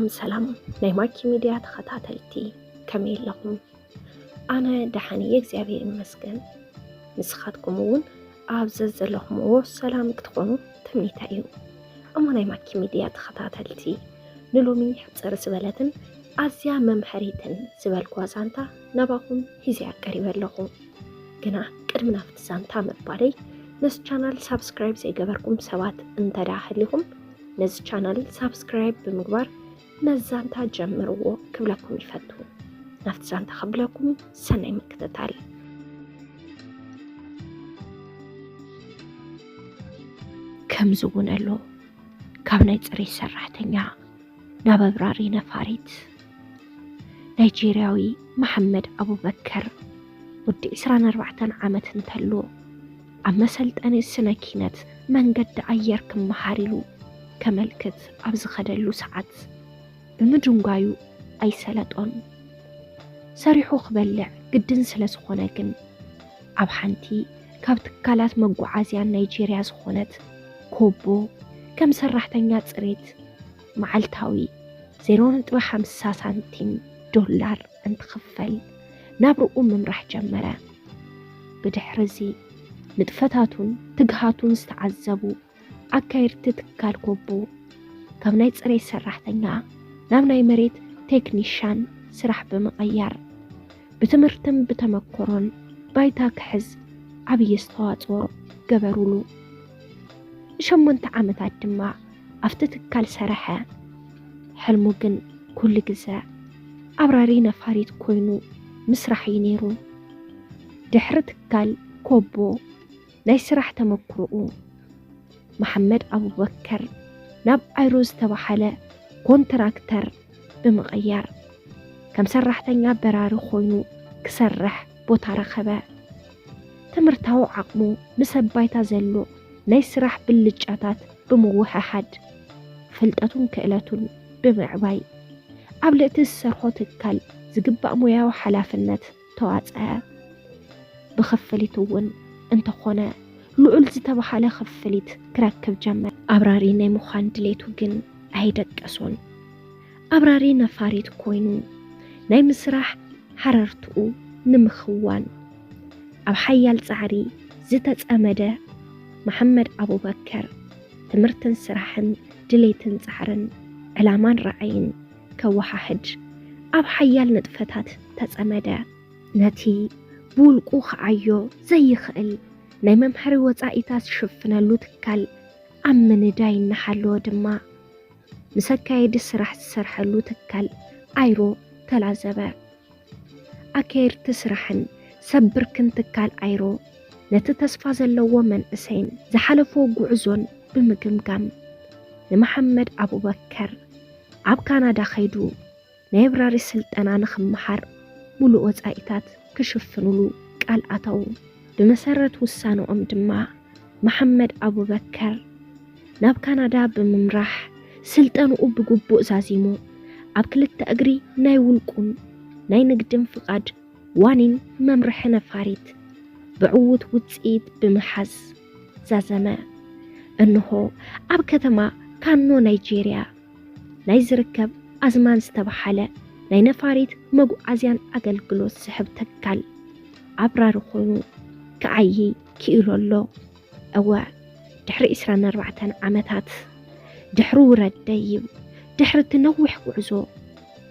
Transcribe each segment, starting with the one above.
سلام نايماركي ميديا تخطاتلتي كميل لكم أنا دحاني እግዚአብሔር ይመስገን ንስኻትኩምውን ኣብዘዝ ዘለኹምዎ ሰላም ክትኾኑ ትምኒተዩ እሞ ናይማርኪ ሚድያ ተኸታተልቲ ንሎሚ ሕፅር ዝበለትን ኣዝያ መምሐሪትን ዝበልኳ ዛንታ ነባኹም ሂዜ ኣቀሪበለኹ ግና ቅድሚ ናብቲ ዛንታ ምባለይ ነዚ ቻናል ሳብስክራይብ ዘይገበርኩም ሰባት እንተዳህሊኹም ነዚ ቻናል ሳብስክራይብ ብምግባር ነዛንታ ጀምርዎ ክብለኩም ይፈቱ ናፍቲ ዛንታ ክብለኩም ሰናይ ምክትታል ከምዝውን ኣሎ ካብ ናይ ፅሬት ሰራሕተኛ ናብ ኣብራሪ ነፋሪት ናይጄርያዊ መሐመድ አቡበከር ወዲ 24 ዓመት እንተሎ ኣብ መሰልጠኒ ስነ ኪነት መንገዲ ኣየር ክመሃሪሉ ከመልክት ኣብ ዝኸደሉ ሰዓት ብምድንጓዩ ኣይሰለጦን ሰሪሑ ክበልዕ ግድን ስለ ዝኾነ ግን ኣብ ሓንቲ ካብ ትካላት መጓዓዝያ ናይጄርያ ዝኾነት ኮቦ ከም ሰራሕተኛ ፅሬት መዓልታዊ 0.50 ሳንቲም ዶላር እንትኽፈል ናብ ርኡ ምምራሕ ጀመረ ብድሕሪዚ ንጥፈታቱን ትግሃቱን ዝተዓዘቡ ኣካይድቲ ትካል ኮቦ ካብ ናይ ፅሬት ሰራሕተኛ ናብ ናይ መሬት ቴክኒሻን ስራሕ ብምቕያር ብትምህርትን ብተመኮሮን ባይታ ክሕዝ ዓብይ ኣስተዋፅኦ ገበሩሉ ን8 ዓመታት ድማ ኣብቲ ትካል ሰረሐ ሕልሙ ግን ኩሉ ግዜ ኣብራሪ ነፋሪት ኮይኑ ምስራሕ እዩ ነይሩ ድሕሪ ትካል ኮቦ ናይ ስራሕ ተመክሮኡ መሐመድ አቡበከር ናብ ኣይሮ ዝተባሃለ ኮንትራክተር ብምቕያር ከም ሰራሕተኛ በራሪ ኮይኑ ክሰርሕ ቦታ ረኸበ ትምህርታዊ ዓቕሙ ምስ ባይታ ዘሎ ናይ ስራሕ ብልጫታት ብምውሕሓድ ፍልጠቱን ክእለቱን ብምዕባይ ኣብ ልእቲ ዝሰርሖ ትካል ዝግባእ ሞያዊ ሓላፍነት ተዋፅአ ብኽፍሊት እውን እንተኾነ ልዑል ዝተባሃለ ክፍሊት ክረክብ ጀመር ኣብራሪ ናይ ምዃን ድሌቱ ግን ኣይደቀሶን ኣብራሪ ነፋሪት ኮይኑ ናይ ምስራሕ ሓረርትኡ ንምኽዋን ኣብ ሓያል ፃዕሪ ዝተፀመደ መሐመድ አቡበከር ትምህርትን ስራሕን ድሌትን ፃዕርን ዕላማን ራዕይን ከወሓሕድ ኣብ ሓያል ንጥፈታት ተፀመደ ነቲ ብውልቁ ክዓዮ ዘይኽእል ናይ መምሐሪ ወፃኢታት ዝሽፍነሉ ትካል ኣብ ምንዳይ እናሓለወ ድማ ምስ ኣካየዲ ስራሕ ዝሰርሐሉ ትካል ኣይሮ ተላዘበ ኣካየድቲ ስራሕን ሰብርክን ትካል ኣይሮ ነቲ ተስፋ ዘለዎ መንእሰይን ዝሓለፎ ጉዕዞን ብምግምጋም ንመሐመድ አቡበከር ኣብ ካናዳ ኸይዱ ናይ ኣብራሪ ስልጠና ንኽመሃር ሙሉእ ወፃኢታት ክሽፍንሉ ቃል ኣተው ብመሰረት ውሳነኦም ድማ መሐመድ አቡበከር ናብ ካናዳ ብምምራሕ ስልጠንኡ ብግቡእ ዛዚሙ ኣብ ክልተ እግሪ ናይ ውልቁን ናይ ንግድን ፍቃድ ዋኒን መምርሒ ነፋሪት ብዕውት ውፅኢት ብምሓዝ ዛዘመ እንሆ ኣብ ከተማ ካኖ ናይጄርያ ናይ ዝርከብ ኣዝማን ዝተባሃለ ናይ ነፋሪት መጓዓዝያን ኣገልግሎት ዝህብ ትካል ኣብራሪ ኮይኑ ክዓይ ክኢሉ ኣሎ እወ ድሕሪ 24 ዓመታት ድሕሪ ውረድ ደይብ ድሕሪ ትነዊሕ ጉዕዞ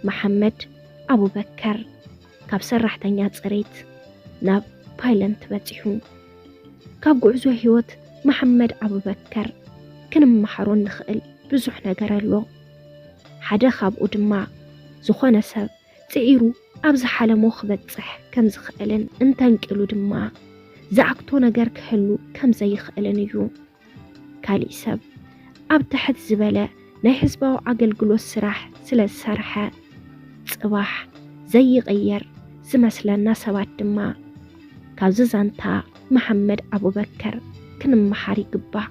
መሐመድ አቡበከር ካብ ሰራሕተኛ ፅሬት ናብ ፓይለንት በፂሑ ካብ ጉዕዞ ህይወት መሐመድ አቡበከር ክንመሃሮ ንኽእል ብዙሕ ነገር ኣሎ ሓደ ካብኡ ድማ ዝኾነ ሰብ ፅዒሩ ኣብ ዝሓለሞ ክበፅሕ ከም ዝኽእልን እንተንቂሉ ድማ ዝዓክቶ ነገር ክህሉ ከም ዘይኽእልን እዩ ካሊእ ሰብ ኣብ ትሕት ዝበለ ናይ ህዝባዊ ኣገልግሎት ስራሕ ስለ ዝሰርሐ ፅባሕ ዘይቕየር ዝመስለና ሰባት ድማ ካብዚ ዛንታ መሐመድ አቡበከር ክንመሃር ይግባእ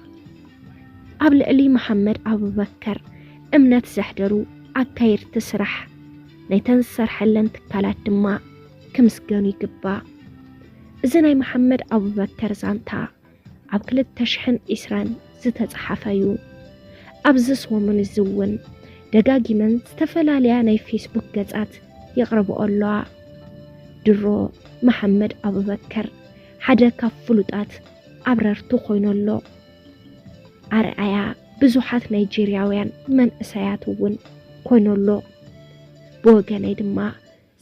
ኣብ ልዕሊ መሐመድ አቡበከር እምነት ዘሕደሩ ኣካየድቲ ስራሕ ናይተን ዝሰርሐለን ትካላት ድማ ክምስገኑ ይግባእ እዚ ናይ መሐመድ አቡበከር ዛንታ ኣብ 2020 ዝተፀሓፈ እዩ ኣብዚ ሰሙን ዝውን ደጋጊመን ዝተፈላልያ ናይ ፌስቡክ ገጻት ይቕርቡ ኣለዋ። ድሮ መሐመድ አቡበከር ሓደ ካብ ፍሉጣት አብረርቲ ኮይኖሎ አርአያ ብዙሓት ናይጄሪያውያን መንእሰያት እውን ኮይኖሎ ብወገነይ ድማ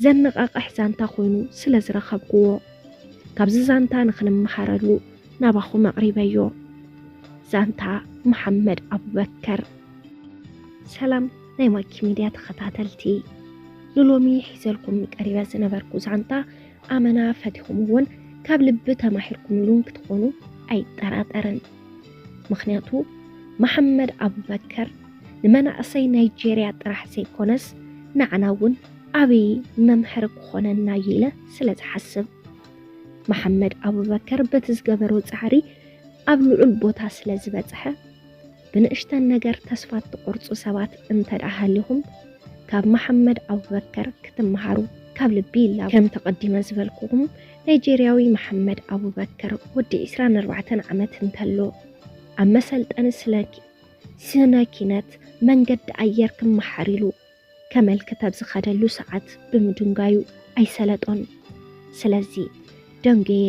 ዘነቃቅሕ ዛንታ ኮይኑ ስለ ዝረኸብክዎ ካብዚ ዛንታ ንኽንመሃረሉ ናባኹም ኣቕሪበዮ። ዛንታ መሐመድ አቡበከር። ሰላም ናይ ማኪ ሚድያ ተኸታተልቲ ንሎሚ ሒዘልኩም ቀሪበ ዝነበርኩ ዛንታ ኣመና ፈቲኹም እውን ካብ ልቢ ተማሂርኩምሉን ክትኾኑ ኣይጠራጠርን። ምክንያቱ መሐመድ አቡበከር ንመናእሰይ ናይጄሪያ ጥራሕ ዘይኮነስ ንዓና እውን ዓብይ መምሕር ክኾነና ኢለ ስለ ዝሓስብ መሐመድ አቡበከር በቲ ዝገበሮ ፃዕሪ ኣብ ልዑል ቦታ ስለ ዝበፅሐ ብንእሽተን ነገር ተስፋ ትቆርፁ ሰባት እንተዳሃሊኹም ካብ መሐመድ አቡበከር ክትመሃሩ ካብ ልቢ ኢላ ከም ተቀዲመ ዝበልኩኹም ናይጄሪያዊ መሐመድ አቡበከር ወዲ 24 ዓመት እንተሎ ኣብ መሰልጠኒ ስነ ኪነት መንገዲ ኣየር ክመሓር ኢሉ ከመልክት ኣብ ዝኸደሉ ሰዓት ብምድንጋዩ ኣይሰለጦን። ስለዚ ደንገየ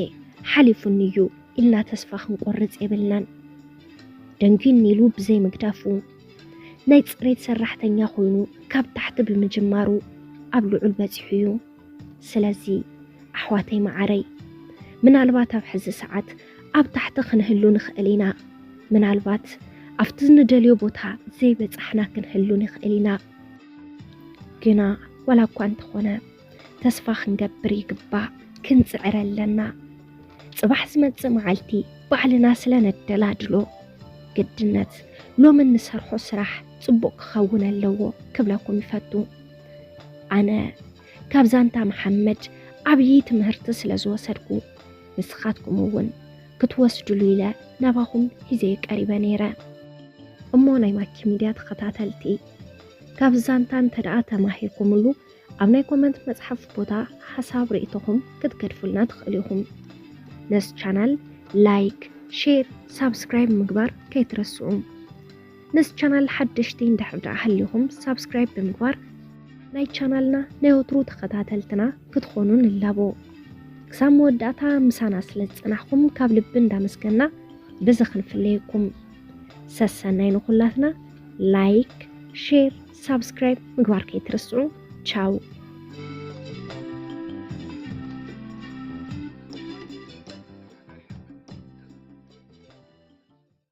ሓሊፉኒ እዩ ኢልና ተስፋ ክንቆርፅ የብልናን። ደንጊን ኢሉ ብዘይ ምግዳፉ ናይ ፅሬት ሰራሕተኛ ኮይኑ ካብ ታሕቲ ብምጅማሩ ኣብ ልዑል በፂሑ እዩ። ስለዚ ኣሕዋተይ ማዓረይ ምናልባት ኣብ ሕዚ ሰዓት ኣብ ታሕቲ ክንህሉ ንኽእል ኢና፣ ምናልባት ኣብቲ ዝንደልዮ ቦታ ዘይበፃሕና ክንህሉ ንኽእል ኢና። ግና ወላ እኳ እንተኾነ ተስፋ ክንገብር ይግባእ፣ ክንፅዕር ኣለና። ፅባሕ ዝመፅእ መዓልቲ ባዕልና ስለ ነደላድሎ ግድነት ሎሚ እንሰርሖ ስራሕ ጽቡቕ ክኸውን ኣለዎ ክብለኩም ይፈቱ። ኣነ ካብ ዛንታ መሐመድ ዓብዪ ትምህርቲ ስለ ዝወሰድኩ ንስኻትኩም እውን ክትወስድሉ ኢለ ናባኹም ሂዘ ቀሪበ ነይረ። እሞ ናይ ማኪ ሚድያ ተኸታተልቲ ካብ ዛንታ እንተደኣ ተማሂርኩምሉ ኣብ ናይ ኮመንት መጽሓፍ ቦታ ሓሳብ ርእይቶኹም ክትገድፉልና ትኽእሉ ኢኹም። ነስ ቻናል ላይክ፣ ሼር፣ ሳብስክራይብ ምግባር ከይትረስዑ። ነስ ቻናል ሓደሽቲ እንድሕር ሃሊኹም ሳብስክራይብ ብምግባር ናይ ቻናልና ናይ ወትሩ ተኸታተልትና ክትኾኑ ንላቦ። ክሳብ መወዳእታ ምሳና ስለ ዝፅናሕኩም ካብ ልቢ እንዳመስገና በዚ ክንፍለየኩም። ሰሰናይ ንኹላትና ላይክ፣ ሼር፣ ሳብስክራይብ ምግባር ከይትረስዑ። ቻው።